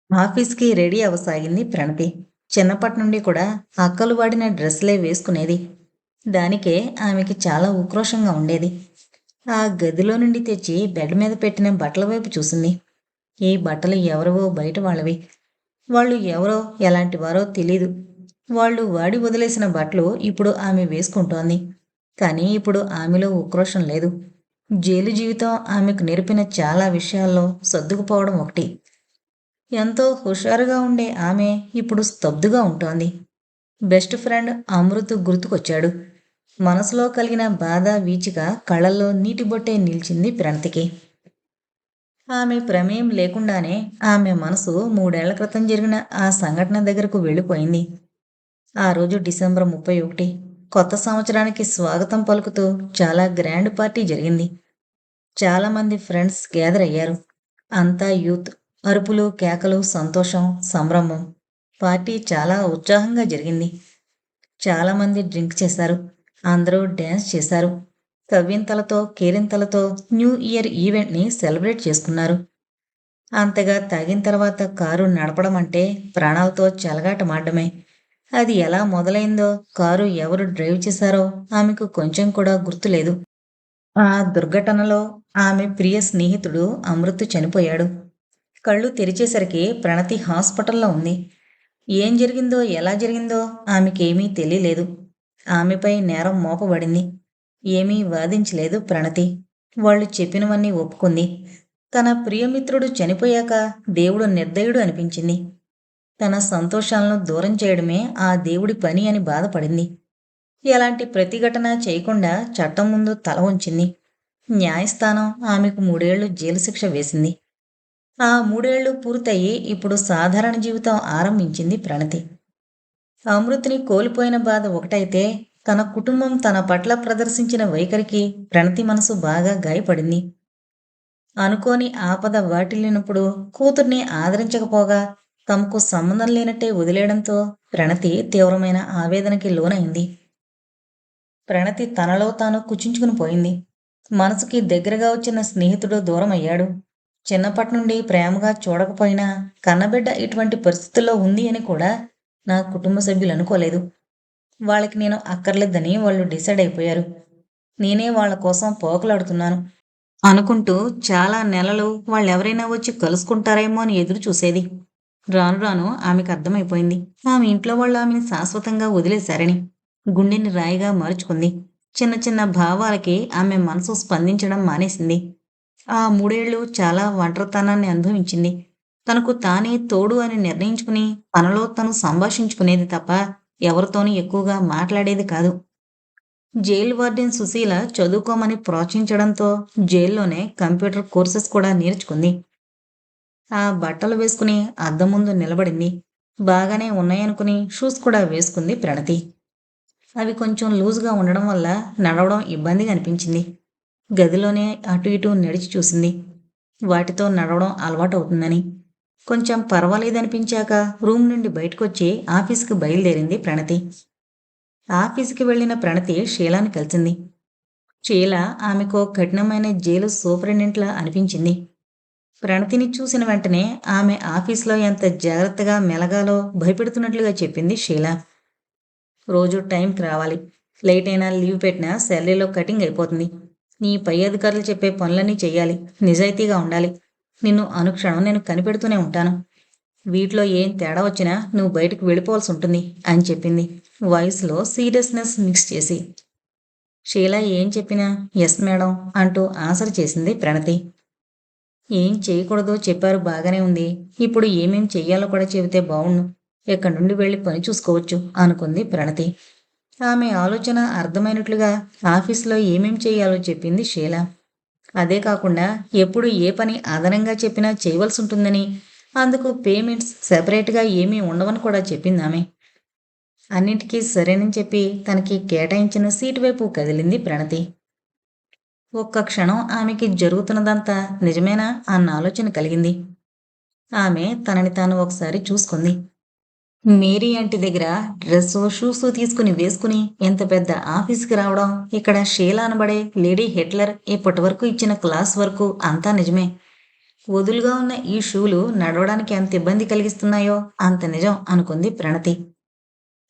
ఆఫీస్‌కి రెడీ అవ్వసాగింది ప్రణతి. చిన్నప్పటి నుండి కూడా అక్కలు వాడిన డ్రెస్‌లే వేసుకునేది. దానికే ఆమెకి చాలా ఉక్రోషంగా ఉండేది. ఆ గదిలో నుండి తెచ్చి బెడ్ మీద పెట్టిన బట్టల వైపు చూసింది. ఈ బట్టలు ఎవరివో బయట వాళ్ళవి. వాళ్ళు ఎవరో ఎలాంటివారో తెలీదు. వాళ్ళు వాడి వదిలేసిన బట్టలు ఇప్పుడు ఆమె వేసుకుంటోంది. కానీ ఇప్పుడు ఆమెలో ఉక్రోషం లేదు. జైలు జీవితం ఆమెకు నేర్పిన చాలా విషయాల్లో సర్దుకుపోవడం ఒకటి. ఎంతో హుషారుగా ఉండే ఆమె ఇప్పుడు స్తబ్దుగా ఉంటోంది. బెస్ట్ ఫ్రెండ్ అమృత్ గుర్తుకొచ్చాడు. మనసులో కలిగిన బాధ వీచిక కళ్ళల్లో నీటి బొట్టే నిలిచింది ప్రణతికి. ఆమె ప్రమేయం లేకుండానే ఆమె మనసు 3 ఏళ్ల క్రితం జరిగిన ఆ సంఘటన దగ్గరకు వెళ్ళిపోయింది. ఆ రోజు డిసెంబర్ 31. కొత్త సంవత్సరానికి స్వాగతం పలుకుతూ చాలా గ్రాండ్ పార్టీ జరిగింది. చాలామంది ఫ్రెండ్స్ గ్యాదర్ అయ్యారు. అంతా యూత్. అరుపులు, కేకలు, సంతోషం, సంభ్రమం. పార్టీ చాలా ఉత్సాహంగా జరిగింది. చాలామంది డ్రింక్ చేశారు. అందరూ డ్యాన్స్ చేశారు. కవ్వింతలతో, కేరింతలతో న్యూ ఇయర్ ఈవెంట్ని సెలబ్రేట్ చేసుకున్నారు. అంతగా తాగిన తర్వాత కారు నడపడం అంటే ప్రాణాలతో చెలగాటమాడడమే. అది ఎలా మొదలైందో, కారు ఎవరు డ్రైవ్ చేశారో ఆమెకు కొంచెం కూడా గుర్తులేదు. ఆ దుర్ఘటనలో ఆమె ప్రియ స్నేహితుడు అమృత్ చనిపోయాడు. కళ్ళు తెరిచేసరికి ప్రణతి హాస్పిటల్లో ఉంది. ఏం జరిగిందో, ఎలా జరిగిందో ఆమెకేమీ తెలియలేదు. ఆమెపై నేరం మోపబడింది. ఏమీ వాదించలేదు ప్రణతి. వాళ్ళు చెప్పినవన్నీ ఒప్పుకుంది. తన ప్రియమిత్రుడు చనిపోయాక దేవుడు నిర్దయుడు అనిపించింది. తన సంతోషాలను దూరం చేయడమే ఆ దేవుడి పని అని బాధపడింది. ఎలాంటి ప్రతిఘటన చేయకుండా చట్టం ముందు తల ఉంచింది. న్యాయస్థానం ఆమెకు 3 ఏళ్లు జైలు శిక్ష వేసింది. ఆ 3 ఏళ్లు పూర్తయి ఇప్పుడు సాధారణ జీవితం ఆరంభించింది ప్రణతి. అమృత్ని కోల్పోయిన బాధ ఒకటైతే, తన కుటుంబం తన పట్ల ప్రదర్శించిన వైఖరికి ప్రణతి మనసు బాగా గాయపడింది. అనుకోని ఆపద వాటిల్లినప్పుడు కూతుర్ని ఆదరించకపోగా తమకు సంబంధం లేనట్టే వదిలేయడంతో ప్రణతి తీవ్రమైన ఆవేదనకి లోనైంది. ప్రణతి తనలో తాను కుచించుకుని పోయింది. మనసుకి దగ్గరగా వచ్చిన స్నేహితుడు దూరమయ్యాడు. చిన్నప్పటి నుండి ప్రేమగా చూడకపోయినా కన్నబిడ్డ ఇటువంటి పరిస్థితుల్లో ఉంది అని కూడా నా కుటుంబ సభ్యులు అనుకోలేదు. వాళ్ళకి నేను అక్కర్లేదని వాళ్ళు డిసైడ్ అయిపోయారు. నేనే వాళ్ళ కోసం పోకలాడుతున్నాను అనుకుంటూ చాలా నెలలు వాళ్ళెవరైనా వచ్చి కలుసుకుంటారేమో అని ఎదురు చూసేది. రాను రాను ఆమెకు అర్థమైపోయింది. ఆమె ఇంట్లో వాళ్ళు ఆమెని శాశ్వతంగా వదిలేశారని. గుండెని రాయిగా మార్చుకుంది. చిన్న చిన్న భావాలకి ఆమె మనసు స్పందించడం మానేసింది. ఆ 3 ఏళ్లు చాలా ఒంటరితనాన్ని అనుభవించింది. తనకు తానే తోడు అని నిర్ణయించుకుని తనలో తను సంభాషించుకునేది తప్ప ఎవరితోనూ ఎక్కువగా మాట్లాడేది కాదు. జైలు వార్డెన్ సుశీల చదువుకోమని ప్రోత్సహించడంతో జైల్లోనే కంప్యూటర్ కోర్సెస్ కూడా నేర్చుకుంది. ఆ బట్టలు వేసుకుని అద్దం ముందు నిలబడింది. బాగానే ఉన్నాయనుకుని షూస్ కూడా వేసుకుంది ప్రణతి. అవి కొంచెం లూజ్‌గా ఉండడం వల్ల నడవడం ఇబ్బందిగా అనిపించింది. గదిలోనే అటు ఇటు నడిచి చూసింది. వాటితో నడవడం అలవాటవుతుందని. కొంచెం పర్వాలేదనిపించాక రూమ్ నుండి బయటకొచ్చి ఆఫీస్‌కి బయలుదేరింది ప్రణతి. ఆఫీస్‌కి వెళ్ళిన ప్రణతి షీలాని కలిసింది. షీల ఆమెకో కఠినమైన జైలు సూపరింటెండెంట్‌లా అనిపించింది. ప్రణతిని చూసిన వెంటనే ఆమె ఆఫీస్‌లో ఎంత జాగ్రత్తగా మెలగాలో భయపెడుతున్నట్లుగా చెప్పింది షీల. రోజూ టైంకి రావాలి. లేట్ అయినా లీవ్ పెట్టినా శాలరీలో కటింగ్ అయిపోతుంది. నీ పై అధికారులు చెప్పే పనులన్నీ చెయ్యాలి. నిజాయితీగా ఉండాలి. నిన్ను అనుక్షణం నేను కనిపెడుతూనే ఉంటాను. వీటిలో ఏం తేడా వచ్చినా నువ్వు బయటకు వెళ్ళిపోవాల్సి ఉంటుంది అని చెప్పింది. వాయిస్‌లో సీరియస్‌నెస్ మిక్స్ చేసి. షీల ఏం చెప్పినా ఎస్ మేడం అంటూ ఆన్సర్ చేసింది ప్రణతి. ఏం చేయకూడదో చెప్పారు బాగానే ఉంది. ఇప్పుడు ఏమేం చెయ్యాలో కూడా చెబితే బావుణ్ణు. ఇక్కడి నుండి వెళ్ళి పని చూసుకోవచ్చు అనుకుంది ప్రణతి. ఆమె ఆలోచన అర్థమైనట్లుగా ఆఫీసులో ఏమేం చెయ్యాలో చెప్పింది షీల. అదే కాకుండా ఎప్పుడు ఏ పని అదనంగా చెప్పినా చేయవలసుంటుందని, అందుకు పేమెంట్స్ సెపరేట్‌గా ఏమీ ఉండవని కూడా చెప్పిందామె. అన్నింటికీ సరేనని చెప్పి తనకి కేటాయించిన సీటు వైపు కదిలింది ప్రణతి. ఒక్క క్షణం ఆమెకి జరుగుతున్నదంతా నిజమేనా అన్న ఆలోచన కలిగింది. ఆమె తనని తాను ఒకసారి చూసుకుంది. మేరీ ఆంటీ దగ్గర డ్రెస్సు, షూసు తీసుకుని వేసుకుని ఎంత పెద్ద ఆఫీస్‌కి రావడం, ఇక్కడ షీలా అనబడే లేడీ హిట్లర్ ఇప్పటివరకు ఇచ్చిన క్లాస్ వరకు అంతా నిజమే. వదులుగా ఉన్న ఈ షూలు నడవడానికి ఎంత ఇబ్బంది కలిగిస్తున్నాయో అంత నిజం అనుకుంది ప్రణతి.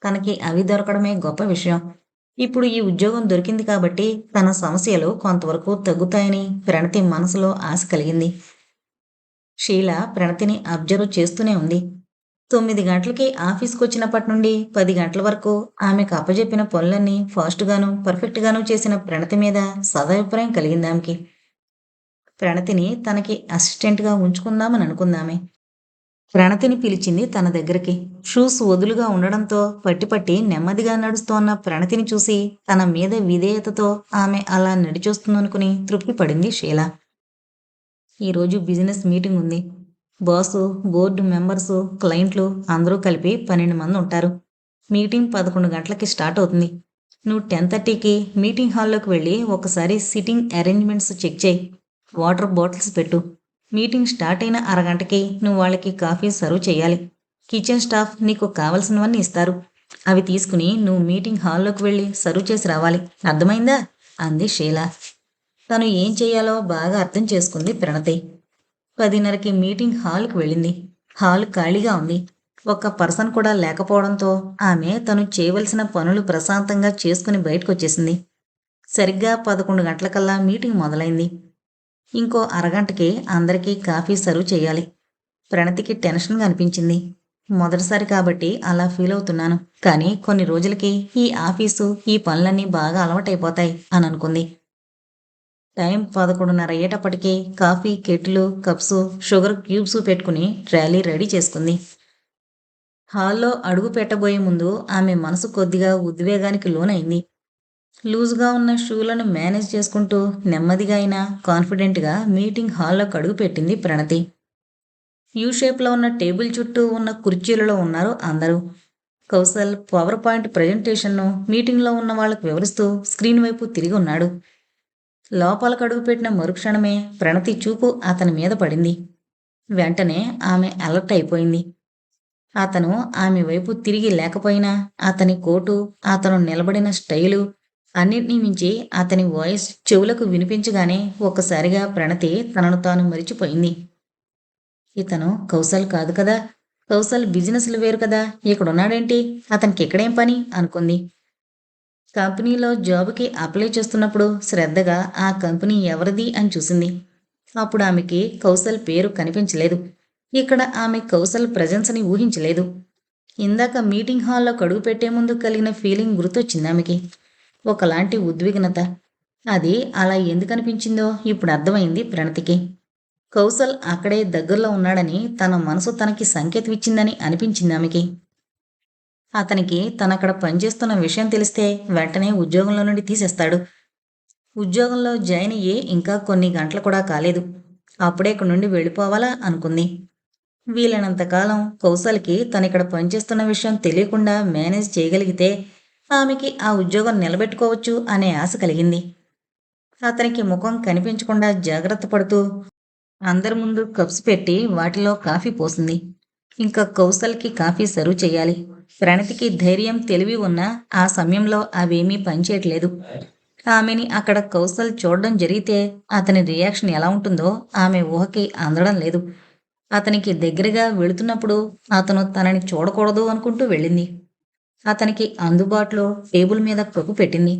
తనకి అవి దొరకడమే గొప్ప విషయం. ఇప్పుడు ఈ ఉద్యోగం దొరికింది కాబట్టి తన సమస్యలు కొంతవరకు తగ్గుతాయని ప్రణతి మనసులో ఆశ కలిగింది. షీల ప్రణతిని అబ్జర్వ్ చేస్తూనే ఉంది. 9 గంటలకి ఆఫీస్‌కొచ్చినప్పటి నుండి 10 గంటల వరకు ఆమెకు అప్పజెప్పిన పనులన్నీ ఫాస్ట్‌గాను, పర్ఫెక్ట్‌గాను చేసిన ప్రణతి మీద సదభిప్రాయం కలిగిందామెకి. ప్రణతిని తనకి అసిస్టెంట్‌గా ఉంచుకుందామని అనుకుందామె. ప్రణతిని పిలిచింది తన దగ్గరికి. షూస్ వదులుగా ఉండడంతో పట్టి పట్టి నెమ్మదిగా నడుస్తోన్న ప్రణతిని చూసి తన మీద విధేయతతో ఆమె అలా నడిచొస్తుందనుకుని తృప్తి పడింది షీల. ఈరోజు బిజినెస్ మీటింగ్ ఉంది. బాసు, బోర్డు మెంబర్సు, క్లయింట్లు అందరూ కలిపి 12 మంది ఉంటారు. మీటింగ్ 11 గంటలకి స్టార్ట్ అవుతుంది. నువ్వు 10:30కి మీటింగ్ హాల్లోకి వెళ్ళి ఒకసారి సిట్టింగ్ అరేంజ్మెంట్స్ చెక్ చేయి. వాటర్ బాటిల్స్ పెట్టు. మీటింగ్ స్టార్ట్ అయిన అరగంటకి నువ్వు వాళ్ళకి కాఫీ సర్వ్ చేయాలి. కిచెన్ స్టాఫ్ నీకు కావలసినవన్నీ ఇస్తారు. అవి తీసుకుని నువ్వు మీటింగ్ హాల్లోకి వెళ్ళి సర్వ్ చేసి రావాలి. అర్థమైందా? అంది షీల. తను ఏం చేయాలో బాగా అర్థం చేసుకుంది ప్రణతి. 10:30కి మీటింగ్ హాల్కి వెళ్ళింది. హాల్ ఖాళీగా ఉంది. ఒక్క పర్సన్ కూడా లేకపోవడంతో ఆమె తను చేయవలసిన పనులు ప్రశాంతంగా చేసుకుని బయటకొచ్చేసింది. సరిగ్గా 11 గంటలకల్లా మీటింగ్ మొదలైంది. ఇంకో అరగంటకి అందరికీ కాఫీ సర్వ్ చేయాలి. ప్రణతికి టెన్షన్గా అనిపించింది. మొదటిసారి కాబట్టి అలా ఫీల్ అవుతున్నాను. కానీ కొన్ని రోజులకి ఈ ఆఫీసు, ఈ పనులన్నీ బాగా అలవాటైపోతాయి అని అనుకుంది. టైం 11:30 అయ్యేటప్పటికి coffee kettle, cups, sugar cubes పెట్టుకుని ట్రాలీ రెడీ చేసుకుంది. హాల్లో అడుగు పెట్టబోయే ముందు ఆమె మనసు కొద్దిగా ఉద్వేగానికి లోనైంది. లూజ్గా ఉన్న షూలను మేనేజ్ చేసుకుంటూ నెమ్మదిగా అయినా కాన్ఫిడెంట్గా మీటింగ్ హాల్లోకి అడుగు పెట్టింది ప్రణతి. యూ షేప్లో ఉన్న టేబుల్ చుట్టూ ఉన్న కుర్చీలలో ఉన్నారు అందరూ. కౌశల్ పవర్ పాయింట్ ప్రజెంటేషన్ను మీటింగ్లో ఉన్న వాళ్ళకు వివరిస్తూ స్క్రీన్ వైపు తిరిగి ఉన్నాడు. లోపలికి అడుగుపెట్టిన మరుక్షణమే ప్రణతి చూపు అతని మీద పడింది. వెంటనే ఆమె అలర్ట్ అయిపోయింది. అతను ఆమె వైపు తిరిగి లేకపోయినా అతని కోటు, అతను నిలబడిన స్టైలు, అన్నిటినీ మించి అతని వాయిస్ చెవులకు వినిపించగానే ఒక్కసారిగా ప్రణతి తనను తాను మరిచిపోయింది. ఇతను కౌశల్ కాదు కదా, కౌశల్ బిజినెస్లు వేరు కదా, ఇక్కడున్నాడేంటి, అతనికి ఇక్కడేం పని అనుకుంది. కంపెనీలో జాబుకి అప్లై చేస్తున్నప్పుడు శ్రద్ధగా ఆ కంపెనీ ఎవరిది అని చూసింది. అప్పుడు ఆమెకి కౌశల్ పేరు కనిపించలేదు. ఇక్కడ ఆమె కౌశల్ ప్రజెన్స్ని ఊహించలేదు. ఇందాక మీటింగ్ హాల్లో కడుగు పెట్టే ముందు కలిగిన ఫీలింగ్ గుర్తొచ్చింది ఆమెకి. ఒకలాంటి ఉద్విగ్నత. అది అలా ఎందుకు అనిపించిందో ఇప్పుడు అర్థమైంది ప్రణతికి. కౌశల్ అక్కడే దగ్గరలో ఉన్నాడని తన మనసు తనకి సంకేతం ఇచ్చిందని అనిపించింది ఆమెకి. అతనికి తనక్కడ పనిచేస్తున్న విషయం తెలిస్తే వెంటనే ఉద్యోగంలో నుండి తీసేస్తాడు. ఉద్యోగంలో జాయిన్ అయ్యి ఇంకా కొన్ని గంటలు కూడా కాలేదు. అప్పుడే ఇక్కడి నుండి వెళ్ళిపోవాలా అనుకుంది. వీలైనంతకాలం కౌశల్కి తనిక్కడ పనిచేస్తున్న విషయం తెలియకుండా మేనేజ్ చేయగలిగితే ఆమెకి ఆ ఉద్యోగం నిలబెట్టుకోవచ్చు అనే ఆశ కలిగింది. అతనికి ముఖం కనిపించకుండా జాగ్రత్త పడుతూ అందరి ముందు కప్స్ పెట్టి వాటిలో కాఫీ పోసింది. ఇంకా కౌశల్కి కాఫీ సర్వ్ చేయాలి. ప్రణతికి ధైర్యం, తెలివి ఉన్నా ఆ సమయంలో అవేమీ పనిచేయట్లేదు. ఆమెని అక్కడ కౌశల్ చూడడం జరిగితే అతని రియాక్షన్ ఎలా ఉంటుందో ఆమె ఊహకి అందడం లేదు. అతనికి దగ్గరగా వెళుతున్నప్పుడు అతను తనని చూడకూడదు అనుకుంటూ వెళ్ళింది. అతనికి అందుబాటులో టేబుల్ మీద కప్పు పెట్టింది.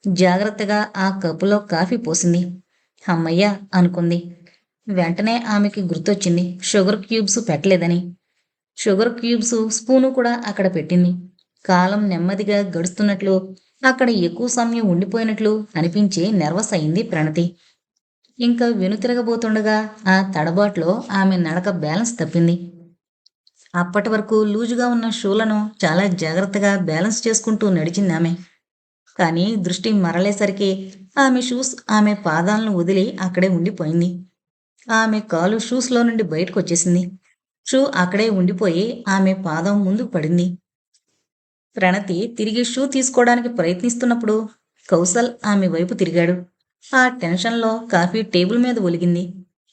జాగ్రత్తగా ఆ కప్పులో కాఫీ పోసింది. అమ్మయ్య అనుకుంది. వెంటనే ఆమెకి గుర్తొచ్చింది షుగర్ క్యూబ్స్ పెట్టలేదని. షుగర్ క్యూబ్స్, స్పూను కూడా అక్కడ పెట్టింది. కాలం నెమ్మదిగా గడుస్తున్నట్లు, అక్కడ ఎక్కువ సమయం ఉండిపోయినట్లు అనిపించి నెర్వస్ అయింది ప్రణతి. ఇంకా వెనుతిరగబోతుండగా ఆ తడబాట్లో ఆమె నడక బ్యాలెన్స్ తప్పింది. అప్పటి వరకు లూజుగా ఉన్న షూలను చాలా జాగ్రత్తగా బ్యాలెన్స్ చేసుకుంటూ నడిచింది ఆమె. కానీ దృష్టి మరలేసరికి ఆమె షూస్ ఆమె పాదాలను వదిలి అక్కడే ఉండిపోయింది. ఆమె కాలు షూస్లో నుండి బయటకు వచ్చేసింది. షూ అక్కడే ఉండిపోయి ఆమె పాదం ముందుకు పడింది. ప్రణతి తిరిగి షూ తీసుకోవడానికి ప్రయత్నిస్తున్నప్పుడు కౌశల్ ఆమె వైపు తిరిగాడు. ఆ టెన్షన్లో కాఫీ టేబుల్ మీద ఒలిగింది.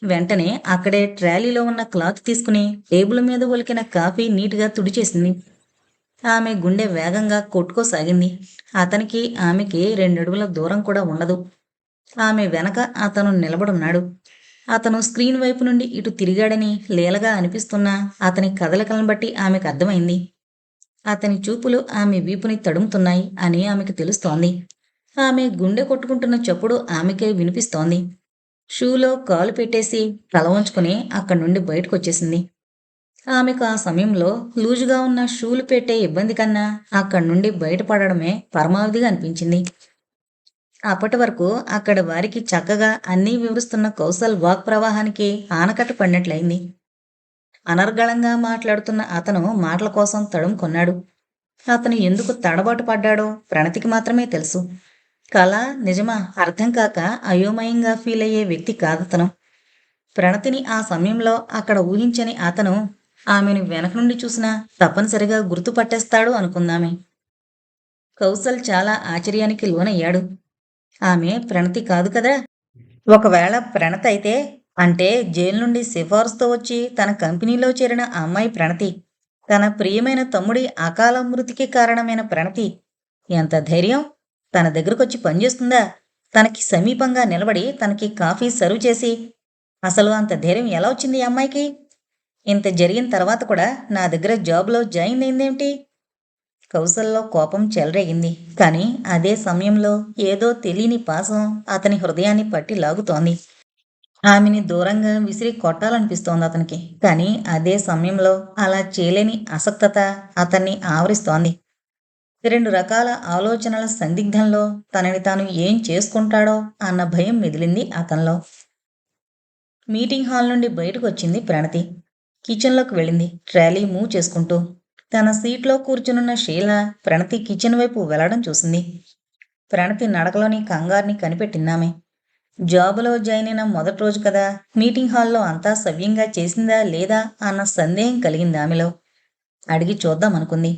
వెంటనే అక్కడే ట్రాలీలో ఉన్న క్లాత్ తీసుకుని టేబుల్ మీద ఒలికిన కాఫీ నీట్గా తుడిచేసింది. ఆమె గుండె వేగంగా కొట్టుకోసాగింది. అతనికి ఆమెకి 2 అడుగుల దూరం కూడా ఉండదు. ఆమె వెనక అతను నిలబడున్నాడు. అతను స్క్రీన్ వైపు నుండి ఇటు తిరిగాడని లీలగా అనిపిస్తున్నా అతని కదలికలను బట్టి ఆమెకు అర్థమైంది. అతని చూపులు ఆమె వీపుని తడుముతున్నాయి అని ఆమెకు తెలుస్తోంది. ఆమె గుండె కొట్టుకుంటున్న చప్పుడు ఆమెకే వినిపిస్తోంది. షూలో కాలు పెట్టేసి తల వంచుకుని అక్కడి నుండి బయటకొచ్చేసింది. ఆమెకు ఆ సమయంలో లూజుగా ఉన్న షూలు పెట్టే ఇబ్బంది కన్నా అక్కడి నుండి బయటపడడమే పరమావధిగా అనిపించింది. అప్పటి వరకు అక్కడ వారికి చక్కగా అన్నీ వివరిస్తున్న కౌశల్ వాక్ ప్రవాహానికి ఆనకట్ట పడినట్లయింది. అనర్గళంగా మాట్లాడుతున్న అతను మాటల కోసం తడుముకొన్నాడు. అతను ఎందుకు తడబాటు పడ్డాడో ప్రణతికి మాత్రమే తెలుసు. కళ నిజమా అర్థం కాక అయోమయంగా ఫీలయ్యే వ్యక్తి కాదతను. ప్రణతిని ఆ సమయంలో అక్కడ ఊహించని అతను ఆమెను వెనక నుండి చూసినా తప్పనిసరిగా గుర్తుపట్టేస్తాడు అనుకుందామే. కౌశల్ చాలా ఆశ్చర్యానికి లోనయ్యాడు. ఆమె ప్రణతి కాదు కదా? ఒకవేళ ప్రణతి అయితే అంటే జైలు నుండి సిఫార్సుతో వచ్చి తన కంపెనీలో చేరిన ఆ అమ్మాయి ప్రణతి, తన ప్రియమైన తమ్ముడి అకాల మృతికి కారణమైన ప్రణతి. ఎంత ధైర్యం! తన దగ్గరకొచ్చి పనిచేస్తుందా? తనకి సమీపంగా నిలబడి తనకి కాఫీ సర్వ్ చేసి అసలు అంత ధైర్యం ఎలా వచ్చింది ఈ అమ్మాయికి? ఇంత జరిగిన తర్వాత కూడా నా దగ్గర జాబ్లో జాయిన్ అయిందేమిటి? కౌశల్లో కోపం చెలరేగింది. కానీ అదే సమయంలో ఏదో తెలియని పాశం అతని హృదయాన్ని పట్టి లాగుతోంది. ఆమెని దూరంగా విసిరి కొట్టాలనిపిస్తోంది అతనికి. కానీ అదే సమయంలో అలా చేయలేని అసక్తత అతన్ని ఆవరిస్తోంది. రెండు రకాల ఆలోచనల సందిగ్ధంలో తనని తాను ఏం చేసుకుంటాడో అన్న భయం మెదిలింది అతనిలో. మీటింగ్ హాల్ నుండి బయటకు వచ్చింది ప్రణతి. కిచెన్లోకి వెళ్ళింది ట్రాలీ మూవ్ చేసుకుంటూ. తన సీట్లో కూర్చునున్న షీల ప్రణతి కిచెన్ వైపు వెళ్లడం చూసింది. ప్రణతి నడకలోని కంగారుని కనిపెట్టిందామె. జాబులో జాయిన్ అయిన మొదటి రోజు కదా, మీటింగ్ హాల్లో అంతా సవ్యంగా చేసిందా లేదా అన్న సందేహం కలిగింది ఆమెలో. అడిగి చూద్దామనుకుంది.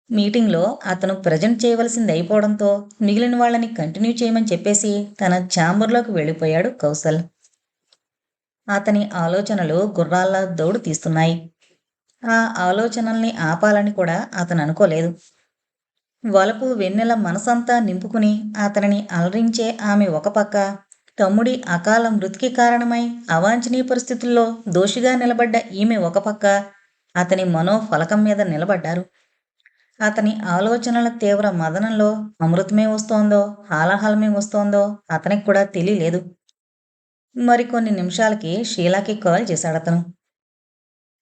మీటింగ్లో అతను ప్రజెంట్ చేయవలసింది అయిపోవడంతో మిగిలిన వాళ్ళని కంటిన్యూ చేయమని చెప్పేసి తన ఛాంబర్లోకి వెళ్ళిపోయాడు కౌశల్. అతని ఆలోచనలు గుర్రాల్లా దౌడు తీస్తున్నాయి. ఆ ఆలోచనల్ని ఆపాలని కూడా అతను అనుకోలేదు. వలపు వెన్నెల మనసంతా నింపుకుని అతనిని అలరించే ఆమె ఒక పక్క, తమ్ముడి అకాల మృతికి కారణమై అవాంఛనీయ పరిస్థితుల్లో దోషిగా నిలబడ్డ ఈమె ఒక పక్క అతని మనోఫలకం మీద నిలబడ్డారు. అతని ఆలోచనల తీవ్ర మదనంలో అమృతమే వస్తోందో హాలాహలమే వస్తోందో అతనికి కూడా తెలియలేదు. మరికొన్ని నిమిషాలకి షీలాకి కాల్ చేశాడతను.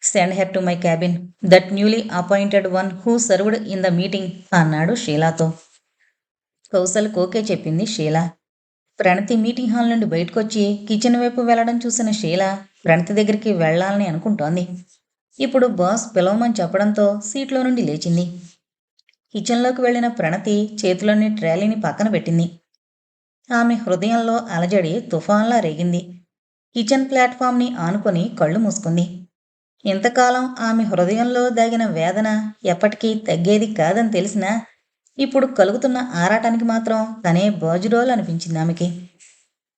Send her to my cabin, that newly appointed one who served in the meeting అన్నాడు షీలాతో. కౌశల్ కోకే చెప్పింది షీలా. ప్రణతి మీటింగ్ హాల్ నుండి బయటకొచ్చి కిచెన్ వైపు వెళ్లడం చూసిన షీలా ప్రణతి దగ్గరికి వెళ్లాలని అనుకుంటోంది. ఇప్పుడు బాస్ పిలవమని చెప్పడంతో సీట్లో నుండి లేచింది. కిచెన్లోకి వెళ్లిన ప్రణతి చేతిలోని ట్రాలీని పక్కన పెట్టింది. ఆమె హృదయంలో అలజడి తుఫాన్లా రేగింది. కిచెన్ ప్లాట్ఫామ్ని ఆనుకొని కళ్ళు మూసుకుంది. ఇంతకాలం ఆమె హృదయంలో దాగిన వేదన ఎప్పటికీ తగ్గేది కాదని తెలిసినా ఇప్పుడు కలుగుతున్న ఆరాటానికి మాత్రం తనే బాజురోలు అనిపించింది ఆమెకి.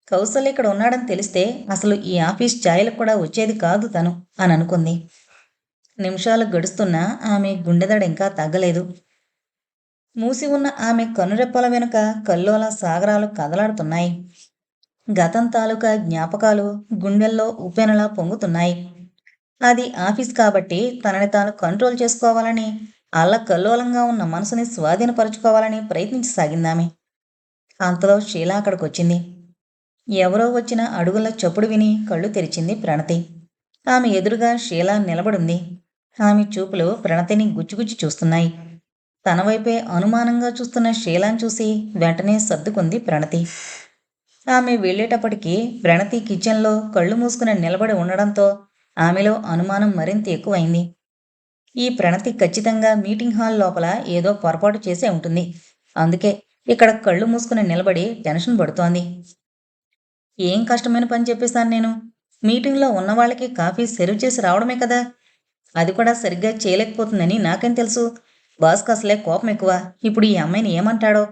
కౌశల్ ఇక్కడ ఉన్నాడని తెలిస్తే అసలు ఈ ఆఫీస్ ఛాయలకు కూడా వచ్చేది కాదు తను అని అనుకుంది. నిమిషాలు గడుస్తున్నా ఆమె గుండెదడ ఇంకా తగ్గలేదు. మూసి ఉన్న ఆమె కనురెప్పల వెనుక కల్లోల సాగరాలు కదలాడుతున్నాయి. గతం తాలూకా జ్ఞాపకాలు గుండెల్లో ఉప్పెనలా పొంగుతున్నాయి. అది ఆఫీస్ కాబట్టి తనని తాను కంట్రోల్ చేసుకోవాలని, అల్లకల్లోలంగా ఉన్న మనసుని స్వాధీనపరుచుకోవాలని ప్రయత్నించసాగిందామె. అంతలో షీలా అక్కడికొచ్చింది. ఎవరో వచ్చిన అడుగుల చప్పుడు విని కళ్ళు తెరిచింది ప్రణతి. ఆమె ఎదురుగా షీలా నిలబడుంది. ఆమె చూపులు ప్రణతిని గుచ్చిగుచ్చి చూస్తున్నాయి. తన వైపే అనుమానంగా చూస్తున్న షీలాను చూసి వెంటనే సర్దుకుంది ప్రణతి. ఆమె వెళ్ళేటప్పటికీ ప్రణతి కిచెన్లో కళ్ళు మూసుకుని నిలబడి ఉండడంతో ఆమెలో అనుమానం మరింత ఎక్కువైంది. ఈ ప్రణతి ఖచ్చితంగా మీటింగ్ హాల్ లోపల ఏదో పొరపాటు చేసే ఉంటుంది. అందుకే ఇక్కడ కళ్ళు మూసుకుని నిలబడి టెన్షన్ పడుతోంది. ఏం కష్టమైన పని చెప్పేశాను నేను? మీటింగ్లో ఉన్నవాళ్ళకి కాఫీ సర్వ్ చేసి రావడమే కదా. అది కూడా సరిగ్గా చేయలేకపోతుందని నాకేం తెలుసు? బాస్కి అసలే కోపం ఎక్కువ. ఇప్పుడు ఈ అమ్మాయిని ఏమంటాడో?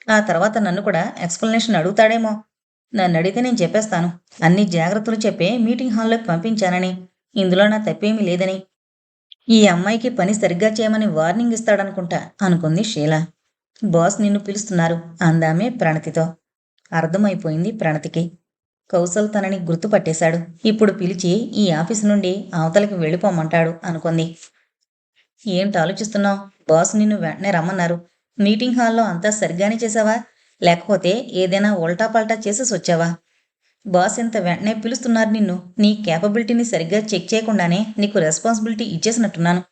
ఆ తర్వాత నన్ను కూడా ఎక్స్ప్లెనేషన్ అడుగుతాడేమో. నన్ను అడిగితే నేను చెప్పేస్తాను, అన్ని జాగ్రత్తలు చెప్పే మీటింగ్ హాల్లోకి పంపించానని, ఇందులో నా తప్పేమీ లేదని. ఈ అమ్మాయికి పని సరిగ్గా చేయమని వార్నింగ్ ఇస్తాడనుకుంటా అనుకుంది షీలా. బాస్ నిన్ను పిలుస్తున్నారు అందామే ప్రణతితో. అర్థమైపోయింది ప్రణతికి. కౌసల్ తనని గుర్తుపట్టేశాడు. ఇప్పుడు పిలిచి ఈ ఆఫీసు నుండి అవతలకి వెళ్ళిపోమంటాడు అనుకుంది. ఏంటి ఆలోచిస్తున్నావు? బాస్ నిన్ను వెంటనే రమ్మన్నారు. మీటింగ్ హాల్లో అంతా సరిగ్గానే చేసావా? లేకపోతే ఏదైనా ఉల్టా పల్టా చేసేసి వచ్చావా? బాస్ ఇంత వెంటనే పిలుస్తున్నారు నిన్ను. నీ కేపబిలిటీని సరిగ్గా చెక్ చేయకుండానే నీకు రెస్పాన్సిబిలిటీ ఇచ్చేసినట్టున్నాను.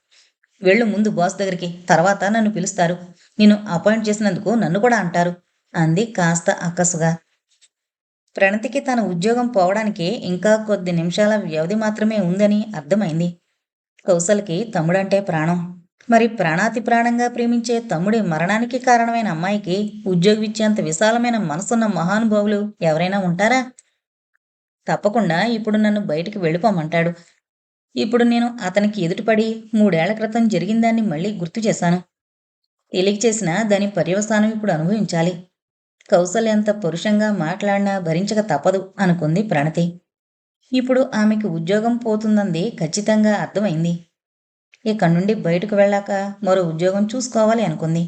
వెళ్ళు ముందు బాస్ దగ్గరికి, తర్వాత నన్ను పిలుస్తారు. నేను అపాయింట్ చేసినందుకు నన్ను కూడా అంటారు అంది కాస్త అక్కసుగా. ప్రణతికి తన ఉద్యోగం పోవడానికి ఇంకా కొద్ది నిమిషాల వ్యవధి మాత్రమే ఉందని అర్థమైంది. కౌసల్కి తమ్ముడంటే ప్రాణం. మరి ప్రాణాతి ప్రాణంగా ప్రేమించే తమ్ముడి మరణానికి కారణమైన అమ్మాయికి ఉద్యోగమిచ్చేంత విశాలమైన మనసున్న మహానుభావులు ఎవరైనా ఉంటారా? తప్పకుండా ఇప్పుడు నన్ను బయటికి వెళ్ళిపోమంటాడు. ఇప్పుడు నేను అతనికి ఎదుటిపడి 3 ఏళ్ల క్రితం జరిగిందాన్ని మళ్ళీ గుర్తు చేశాను. తెలియక చేసిన దాని పర్యవసానం ఇప్పుడు అనుభవించాలి. కౌసల్ ఎంత పరుషంగా మాట్లాడినా భరించక తప్పదు అనుకుంది ప్రణతి. ఇప్పుడు ఆమెకి ఉద్యోగం పోతుందంది ఖచ్చితంగా అర్థమైంది. ఇక్కడి నుండి బయటకు వెళ్ళాక మరో ఉద్యోగం చూసుకోవాలి అనుకుంది.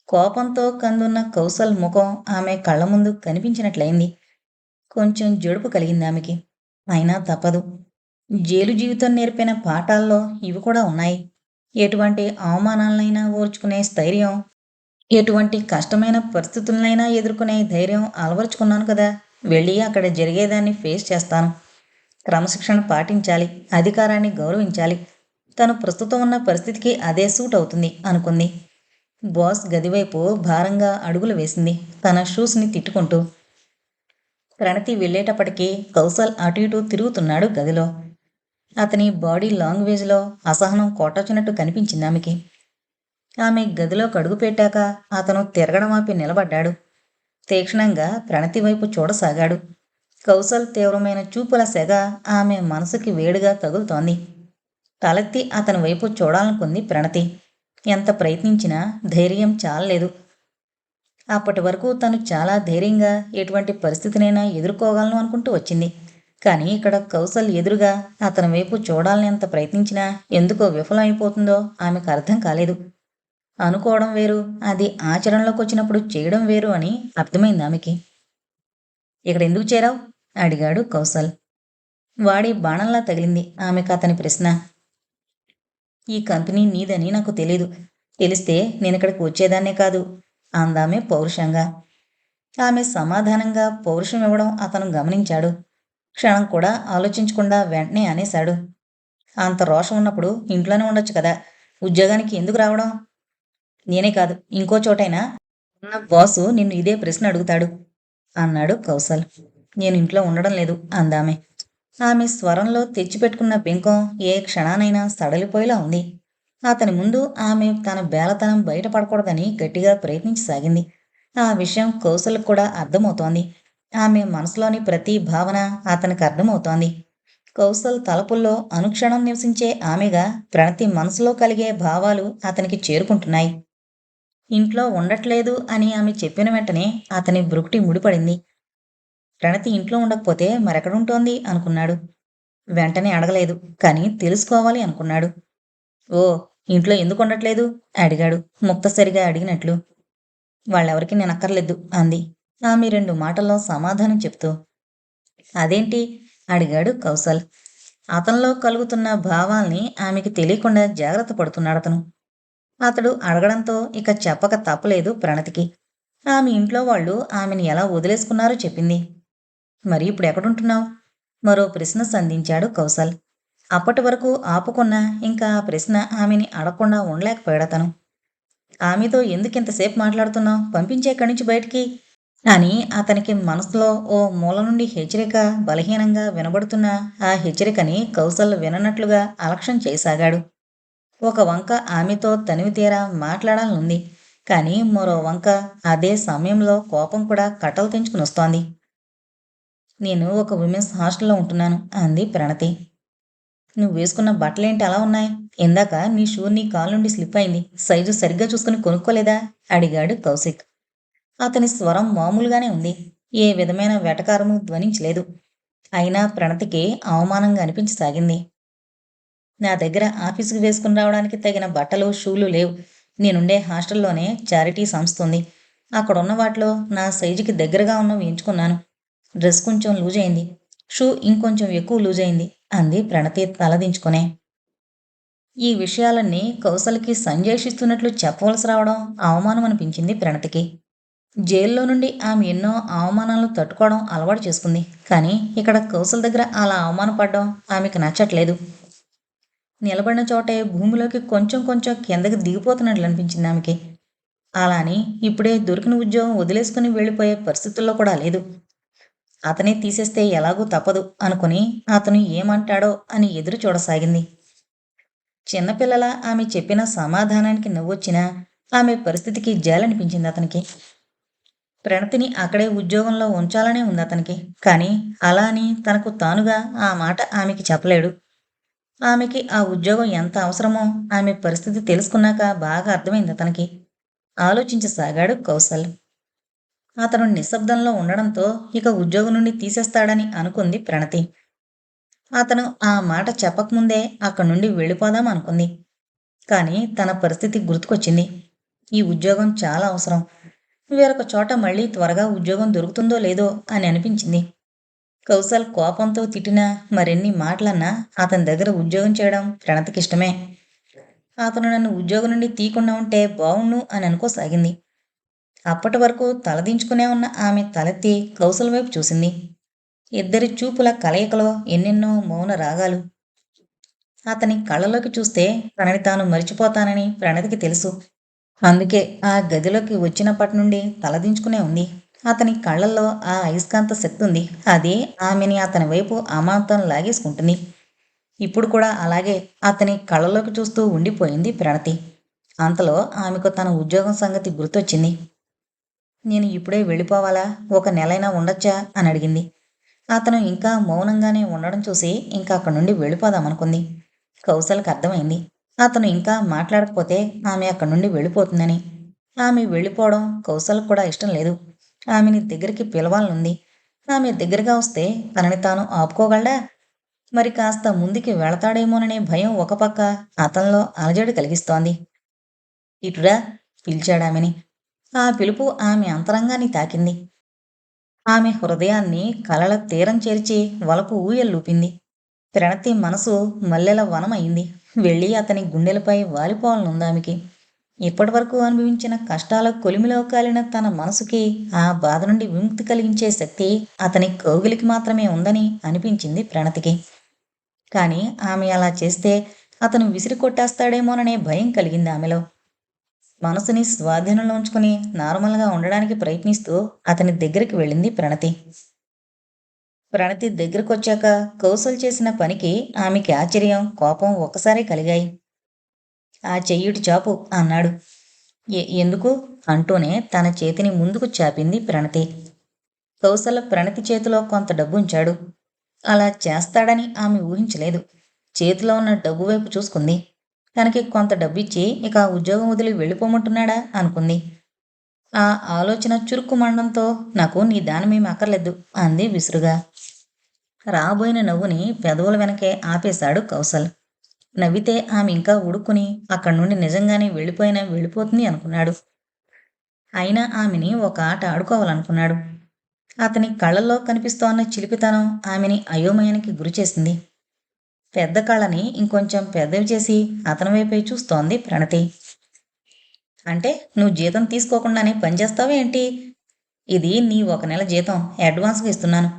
కోపంతో కందున్న కౌసల్ ముఖం ఆమె కళ్ళ ముందు కనిపించినట్లయింది. కొంచెం జడుపు కలిగింది ఆమెకి. అయినా తప్పదు. జైలు జీవితం నేర్పిన పాఠాల్లో ఇవి కూడా ఉన్నాయి. ఎటువంటి అవమానాలనైనా ఓర్చుకునే స్థైర్యం, ఎటువంటి కష్టమైన పరిస్థితులనైనా ఎదుర్కొనే ధైర్యం అలవరుచుకున్నాను కదా. వెళ్ళి అక్కడ జరిగేదాన్ని ఫేస్ చేస్తాను. క్రమశిక్షణ పాటించాలి, అధికారాన్ని గౌరవించాలి. తను ప్రస్తుతం ఉన్న పరిస్థితికి అదే సూట్ అవుతుంది అనుకుంది. బాస్ గదివైపు భారంగా అడుగులు వేసింది, తన షూస్ని తిట్టుకుంటూ. ప్రణతి వెళ్ళేటప్పటికీ కౌసల్ అటు ఇటు తిరుగుతున్నాడు గదిలో. అతని బాడీ లాంగ్వేజ్లో అసహనం కొట్టొచ్చినట్టు కనిపించింది ఆమెకి. ఆమె గదిలో కడుగు పెట్టాక అతను తిరగడం ఆపి నిలబడ్డాడు. తీక్షణంగా ప్రణతి వైపు చూడసాగాడు. కౌసల్ తీవ్రమైన చూపుల సెగ ఆమె మనసుకి వేడిగా తగులుతోంది. తలెత్తి అతని వైపు చూడాలనుకుంది ప్రణతి. ఎంత ప్రయత్నించినా ధైర్యం చాలలేదు. అప్పటి వరకు తను చాలా ధైర్యంగా ఎటువంటి పరిస్థితినైనా ఎదుర్కోగలను అనుకుంటూ వచ్చింది. కానీ ఇక్కడ కౌసల్ ఎదురుగా అతని వైపు చూడాలని ఎంత ప్రయత్నించినా ఎందుకో విఫలమైపోతుందో ఆమెకు అర్థం కాలేదు. అనుకోవడం వేరు, అది ఆచరణలోకి వచ్చినప్పుడు చేయడం వేరు అని అర్థమైంది ఆమెకి. ఇక్కడ ఎందుకు చేరావు? అడిగాడు కౌసల్. వాడి బాణంలా తగిలింది ఆమెకు అతని ప్రశ్న. ఈ కంపెనీ నీదని నాకు తెలీదు. తెలిస్తే నేనిక్కడికి వచ్చేదాన్నే కాదు అందామె పౌరుషంగా. ఆమె సమాధానంగా పౌరుషం ఇవ్వడం అతను గమనించాడు. క్షణం కూడా ఆలోచించకుండా వెంటనే అనేశాడు. అంత రోషం ఉన్నప్పుడు ఇంట్లోనే ఉండొచ్చు కదా, ఉద్యోగానికి ఎందుకు రావడం? నేనే కాదు, ఇంకో చోటైనా ఉన్న బాసు నిన్ను ఇదే ప్రశ్న అడుగుతాడు అన్నాడు కౌసల్. నేను ఇంట్లో ఉండడం లేదు అందామె. ఆమె స్వరంలో తెచ్చిపెట్టుకున్న బెంకం ఏ క్షణానైనా సడలిపోయేలా ఉంది. అతని ముందు ఆమె తన బేలతనం బయటపడకూడదని గట్టిగా ప్రయత్నించసాగింది. ఆ విషయం కౌసల్కు కూడా అర్థమవుతోంది. ఆమె మనసులోని ప్రతి భావన అతనికి అర్థమవుతోంది. కౌసల్ తలపుల్లో అనుక్షణం నివసించే ఆమెగా ప్రణతి మనసులో కలిగే భావాలు అతనికి చేరుకుంటున్నాయి. ఇంట్లో ఉండట్లేదు అని ఆమె చెప్పిన వెంటనే అతని బ్రుకుటి ముడిపడింది. ప్రణతి ఇంట్లో ఉండకపోతే మరెక్కడుంటోంది అనుకున్నాడు. వెంటనే అడగలేదు, కానీ తెలుసుకోవాలి అనుకున్నాడు. ఓ, ఇంట్లో ఎందుకు ఉండట్లేదు అడిగాడు ముక్తసరిగా అడిగినట్లు. వాళ్ళెవరికి నేనక్కర్లేదు అంది ఆమె 2 మాటల్లో సమాధానం చెప్తూ. అదేంటి అడిగాడు కౌసల్. అతనిలో కలుగుతున్న భావాల్ని ఆమెకి తెలియకుండా జాగ్రత్త పడుతున్నాడతను. అతడు అడగడంతో ఇక చెప్పక తప్పలేదు ప్రణతికి. ఆమె ఇంట్లో వాళ్ళు ఆమెని ఎలా వదిలేసుకున్నారో చెప్పింది. మరి ఇప్పుడు ఎక్కడుంటున్నావు? మరో ప్రశ్న సంధించాడు కౌసల్. అప్పటి వరకు ఆపుకున్నా ఇంకా ఆ ప్రశ్న ఆమెని అడగకుండా ఉండలేకపోయాడతను. ఆమెతో ఎందుకింతసేపు మాట్లాడుతున్నావు? పంపించే ఇక్కడి నుంచి బయటికి అని అతనికి మనసులో ఓ మూల నుండి హెచ్చరిక బలహీనంగా వినబడుతున్న ఆ హెచ్చరికని కౌసల్ విననట్లుగా అలక్ష్యం చేయసాగాడు. ఒక వంక ఆమెతో తనివి తీరా మాట్లాడాలనుంది. కానీ మరో వంక అదే సమయంలో కోపం కూడా కట్టలు తెంచుకుని వస్తోంది. నేను ఒక విమెన్స్ హాస్టల్లో ఉంటున్నాను అంది ప్రణతి. నువ్వు వేసుకున్న బట్టలేంటి అలా ఉన్నాయి? ఇందాక నీ షూ నీ కాలు నుండి స్లిప్ అయింది. సైజు సరిగ్గా చూసుకుని కొనుక్కోలేదా అడిగాడు కౌశిక్. అతని స్వరం మామూలుగానే ఉంది. ఏ విధమైన వెటకారము ధ్వనించలేదు. అయినా ప్రణతికి అవమానంగా అనిపించసాగింది. నా దగ్గర ఆఫీసుకు వేసుకుని రావడానికి తగిన బట్టలు షూలు లేవు. నేనుండే హాస్టల్లోనే చారిటీ సంస్థ ఉంది. అక్కడున్న వాటిలో నా సైజుకి దగ్గరగా ఉన్నవి ఎంచుకున్నాను. డ్రెస్ కొంచెం లూజ్ అయింది, షూ ఇంకొంచెం ఎక్కువ లూజ్ అయింది అంది ప్రణతి తలదించుకునే. ఈ విషయాలన్నీ కౌసల్కి సంజేషిస్తున్నట్లు చెప్పవలసి రావడం అవమానం అనిపించింది ప్రణతికి. జైల్లో నుండి ఆమె ఎన్నో అవమానాలు తట్టుకోవడం అలవాటు చేసుకుంది. కానీ ఇక్కడ కౌసల్ దగ్గర అలా అవమానపడడం ఆమెకు నచ్చట్లేదు. నిలబడిన చోటే భూమిలోకి కొంచెం కొంచెం కిందకి దిగిపోతున్నట్లు అనిపించింది ఆమెకి. అలా అని ఇప్పుడే దొరికిన ఉద్యోగం వదిలేసుకుని వెళ్ళిపోయే పరిస్థితుల్లో కూడా లేదు. అతనే తీసేస్తే ఎలాగూ తప్పదు అనుకుని అతను ఏమంటాడో అని ఎదురు చూడసాగింది. చిన్నపిల్లల ఆమె చెప్పిన సమాధానానికి నవ్వొచ్చినా ఆమె పరిస్థితికి జాలనిపించింది అతనికి. ప్రణతిని అక్కడే ఉద్యోగంలో ఉంచాలనే ఉంది అతనికి. కానీ అలా అని తనకు తానుగా ఆ మాట ఆమెకి చెప్పలేడు. ఆమెకి ఆ ఉద్యోగం ఎంత అవసరమో ఆమె పరిస్థితి తెలుసుకున్నాక బాగా అర్థమైంది అతనికి. ఆలోచించసాగాడు కౌసల్. అతను నిశ్శబ్దంలో ఉండడంతో ఇక ఉద్యోగం నుండి తీసేస్తాడని అనుకుంది ప్రణతి. అతను ఆ మాట చెప్పకముందే అక్కడి నుండి వెళ్ళిపోదాం అనుకుంది. కానీ తన పరిస్థితి గుర్తుకొచ్చింది. ఈ ఉద్యోగం చాలా అవసరం. వేరొక చోట మళ్ళీ త్వరగా ఉద్యోగం దొరుకుతుందో లేదో అని అనిపించింది. కౌసల్ కోపంతో తిట్టినా మరెన్ని మాటలన్నా అతని దగ్గర ఉద్యోగం చేయడం ప్రణతికిష్టమే. అతను నన్ను ఉద్యోగం నుండి తీయకుండా ఉంటే బావుణ్ణు అని అనుకోసాగింది. అప్పటి వరకు తలదించుకునే ఉన్న ఆమె తలెత్తి కౌసల్ వైపు చూసింది. ఇద్దరి చూపుల కలయికలో ఎన్నెన్నో మౌన రాగాలు. అతని కళ్ళలోకి చూస్తే తనని తాను మరిచిపోతానని ప్రణతికి తెలుసు. అందుకే ఆ గదిలోకి వచ్చినప్పటి నుండి తలదించుకునే ఉంది. అతని కళ్ళల్లో ఆ అయస్కాంత శక్తి ఉంది. అది ఆమెని అతని వైపు అమాంతం లాగేసుకుంటుంది. ఇప్పుడు కూడా అలాగే అతని కళ్ళలోకి చూస్తూ ఉండిపోయింది ప్రణతి. అంతలో ఆమెకు తన ఉద్యోగం సంగతి గుర్తొచ్చింది. నేను ఇప్పుడే వెళ్ళిపోవాలా? 1 నెలైనా ఉండొచ్చా అని అడిగింది. అతను ఇంకా మౌనంగానే ఉండడం చూసి ఇంకా అక్కడి నుండి వెళ్ళిపోదామనుకుంది. కౌసల్కి అర్థమైంది అతను ఇంకా మాట్లాడకపోతే ఆమె అక్కడి నుండి వెళ్ళిపోతుందని. ఆమె వెళ్ళిపోవడం కౌసల్కి కూడా ఇష్టం లేదు. ఆమెని దగ్గరికి పిలవాలనుంది. ఆమె దగ్గరగా వస్తే తనని తాను ఆపుకోగలడా? మరి కాస్త ముందుకి వెళతాడేమోననే భయం ఒక పక్క అతనిలో అలజడి కలిగిస్తోంది. ఇటురా పిలిచాడామెని. ఆ పిలుపు ఆమె అంతరంగాన్ని తాకింది. ఆమె హృదయాన్ని కలల తీరం చేర్చి వలపు ఊయల్లూపింది. ప్రణతి మనసు మల్లెల వనమయింది. వెళ్ళి అతని గుండెలపై వాలిపోవాలనుందామెకి. ఇప్పటివరకు అనుభవించిన కష్టాల కొలిమిలో కాలిన తన మనసుకి ఆ బాధ నుండి విముక్తి కలిగించే శక్తి అతని కౌగిలికి మాత్రమే ఉందని అనిపించింది ప్రణతికి. కానీ ఆమె అలా చేస్తే అతను విసిరి కొట్టేస్తాడేమోననే భయం కలిగింది ఆమెలో. మనసుని స్వాధీనంలో ఉంచుకుని నార్మల్గా ఉండడానికి ప్రయత్నిస్తూ అతని దగ్గరికి వెళ్ళింది ప్రణతి. ప్రణతి దగ్గరకొచ్చాక కౌసల్ చేసిన పనికి ఆమెకి ఆశ్చర్యం, కోపం ఒక్కసారే కలిగాయి. ఆ చెయ్యిటి చాపు అన్నాడు. ఎందుకు అంటూనే తన చేతిని ముందుకు చాపింది ప్రణతి. కౌసల్ ప్రణతి చేతిలో కొంత డబ్బు ఉంచాడు. అలా చేస్తాడని ఆమె ఊహించలేదు. చేతిలో ఉన్న డబ్బు వైపు చూసుకుంది. తనకి కొంత డబ్బిచ్చి ఇక ఆ ఉద్యోగం వదిలి వెళ్ళిపోమంటున్నాడా అనుకుంది. ఆ ఆలోచన చురుక్కుమండంతో నాకు నీ దానమేమి అక్కర్లేదు అంది విసురుగా. రాబోయిన నవ్వుని పెదవుల వెనకే ఆపేశాడు కౌసల్. నవ్వితే ఆమె ఇంకా ఉడుక్కుని అక్కడి నుండి నిజంగానే వెళ్ళిపోయినా వెళ్ళిపోతుంది అనుకున్నాడు. అయినా ఆమెని ఒక ఆట ఆడుకోవాలనుకున్నాడు. అతని కళ్ళల్లో కనిపిస్తోన్న చిలిపితనం ఆమెని అయోమయానికి గురిచేసింది. పెద్ద కళ్ళని ఇంకొంచెం పెద్దవి చేసి అతని వైపే చూస్తోంది ప్రణతి. అంటే నువ్వు జీతం తీసుకోకుండానే పనిచేస్తావా ఏంటి? ఇది నీ 1 నెల జీతం అడ్వాన్స్గా ఇస్తున్నాను.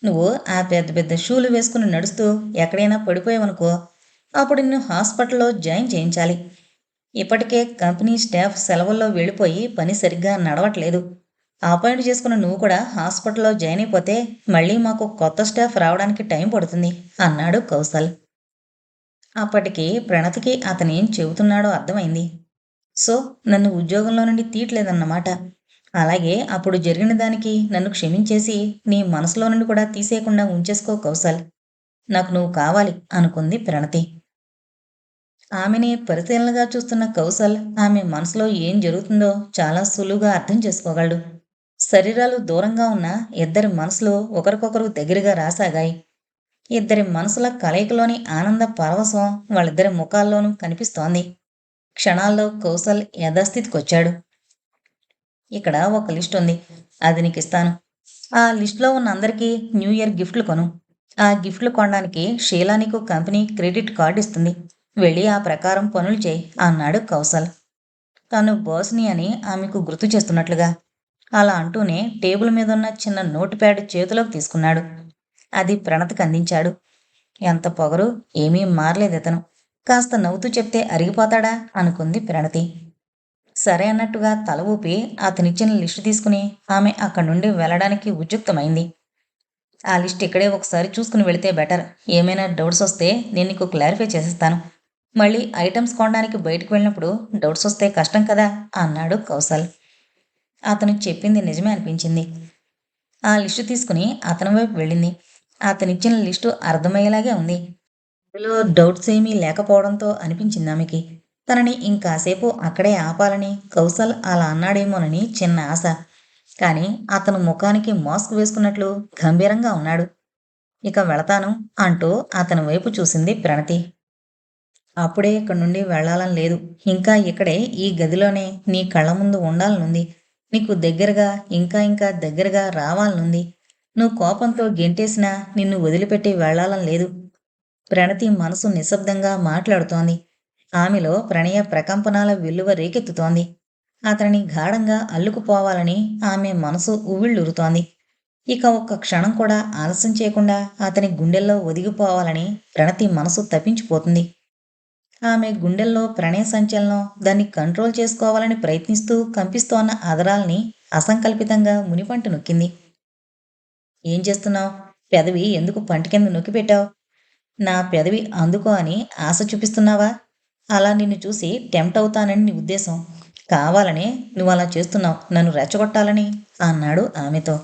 నువ్వు ఆ పెద్ద పెద్ద షూలు వేసుకుని నడుస్తూ ఎక్కడైనా పడిపోయావనుకో, అప్పుడు నిన్ను హాస్పిటల్లో జాయిన్ చేయించాలి. ఇప్పటికే కంపెనీ స్టాఫ్ సెలవుల్లో వెళ్ళిపోయి పని సరిగ్గా నడవట్లేదు. అపాయింట్ చేసుకున్న నువ్వు కూడా హాస్పిటల్లో జాయిన్ అయిపోతే మళ్ళీ మాకు కొత్త స్టాఫ్ రావడానికి టైం పడుతుంది అన్నాడు కౌసల్. అప్పటికి ప్రణతికి అతనేం చెబుతున్నాడో అర్థమైంది. సో నన్ను ఉద్యోగంలో నుండి తీయట్లేదన్నమాట. అలాగే అప్పుడు జరిగిన దానికి నన్ను క్షమించేసి నీ మనసులో నుండి కూడా తీసేయకుండా ఉంచేసుకో కౌసల్. నాకు నువ్వు కావాలి అనుకుంది ప్రణతి. ఆమెని పరిశీలనగా చూస్తున్న కౌసల్ ఆమె మనసులో ఏం జరుగుతుందో చాలా సులువుగా అర్థం చేసుకోగలడు. శరీరాలు దూరంగా ఉన్న ఇద్దరి మనసులు ఒకరికొకరు దగ్గరగా రాసాగాయి. ఇద్దరి మనసుల కలయికలోని ఆనంద పరవశం వాళ్ళిద్దరి ముఖాల్లోనూ కనిపిస్తోంది. క్షణాల్లో కౌసల్ యథాస్థితికొచ్చాడు. ఇక్కడ ఒక లిస్ట్ ఉంది, అది నీకు ఇస్తాను. ఆ లిస్టులో ఉన్న అందరికీ న్యూ ఇయర్ గిఫ్ట్లు కొను. ఆ గిఫ్ట్లు కొనడానికి షీలా నీకు కంపెనీ క్రెడిట్ కార్డు ఇస్తుంది. వెళ్ళి ఆ ప్రకారం పనులు చేయి అన్నాడు కౌశల్. తను బాస్ని అని ఆమెకు గుర్తు చేస్తున్నట్లుగా. అలా అంటూనే టేబుల్ మీదున్న చిన్న నోట్ ప్యాడ్ చేతిలోకి తీసుకున్నాడు. అది ప్రణతికి అందించాడు. ఎంత పొగరు, ఏమీ మారలేదితను. కాస్త నవ్వుతూ చెప్తే అరిగిపోతాడా అనుకుంది ప్రణతి. సరే అన్నట్టుగా తల ఊపి అతనిచ్చిన లిస్టు తీసుకుని ఆమె అక్కడి నుండి వెళ్ళడానికి ఉద్యుక్తమైంది. ఆ లిస్ట్ ఇక్కడే ఒకసారి చూసుకుని వెళితే బెటర్. ఏమైనా డౌట్స్ వస్తే నేను నీకు క్లారిఫై చేసేస్తాను. మళ్ళీ ఐటమ్స్ కొనడానికి బయటకు వెళ్ళినప్పుడు డౌట్స్ వస్తే కష్టం కదా అన్నాడు కౌశల్. అతను చెప్పింది నిజమే అనిపించింది. ఆ లిస్టు తీసుకుని అతని వైపు వెళ్ళింది. అతనిచ్చిన లిస్టు అర్థమయ్యేలాగే ఉంది. అందులో డౌట్స్ ఏమీ లేకపోవడంతో అనిపించింది ఆమెకి. తనని ఇంకాసేపు అక్కడే ఆపాలని కౌశల్ అలా అన్నాడేమోనని చిన్న ఆశ. కానీ అతను ముఖానికి మాస్క్ వేసుకున్నట్లు గంభీరంగా ఉన్నాడు. ఇక వెళతాను అంటూ అతని వైపు చూసింది ప్రణతి. అప్పుడే ఇక్కడి నుండి వెళ్ళాలని లేదు. ఇంకా ఇక్కడే ఈ గదిలోనే నీ కళ్ళ ముందు ఉండాలనుంది. నీకు దగ్గరగా ఇంకా ఇంకా దగ్గరగా రావాలనుంది. నువ్వు కోపంతో గెంటేసినా నిన్ను వదిలిపెట్టి వెళ్ళాలని లేదు. ప్రణతి మనసు నిశ్శబ్దంగా మాట్లాడుతోంది. ఆమెలో ప్రణయ ప్రకంపనాల వెల్లువ రేకెత్తుతోంది. అతనిని గాఢంగా అల్లుకుపోవాలని ఆమె మనసు ఉవ్విళ్ళూరుతోంది. ఇక ఒక్క క్షణం కూడా ఆలస్యం చేయకుండా అతని గుండెల్లో ఒదిగిపోవాలని ప్రణతి మనసు తప్పించిపోతుంది. ఆమె గుండెల్లో ప్రణయ సంచలనం దాన్ని కంట్రోల్ చేసుకోవాలని ప్రయత్నిస్తూ కంపిస్తోన్న అదరాల్ని అసంకల్పితంగా మునిపంటి నొక్కింది. ఏం చేస్తున్నావు? పెదవి ఎందుకు పంటి కింద నొక్కిపెట్టావు? నా పెదవి అందుకో అని ఆశ చూపిస్తున్నావా? అలా నిన్ను చూసి టెంప్ట్ అవుతానని నీ ఉద్దేశం. కావాలనే నువ్వు అలా చేస్తున్నావు, నన్ను రెచ్చగొట్టాలని అన్నాడు ఆమెతో.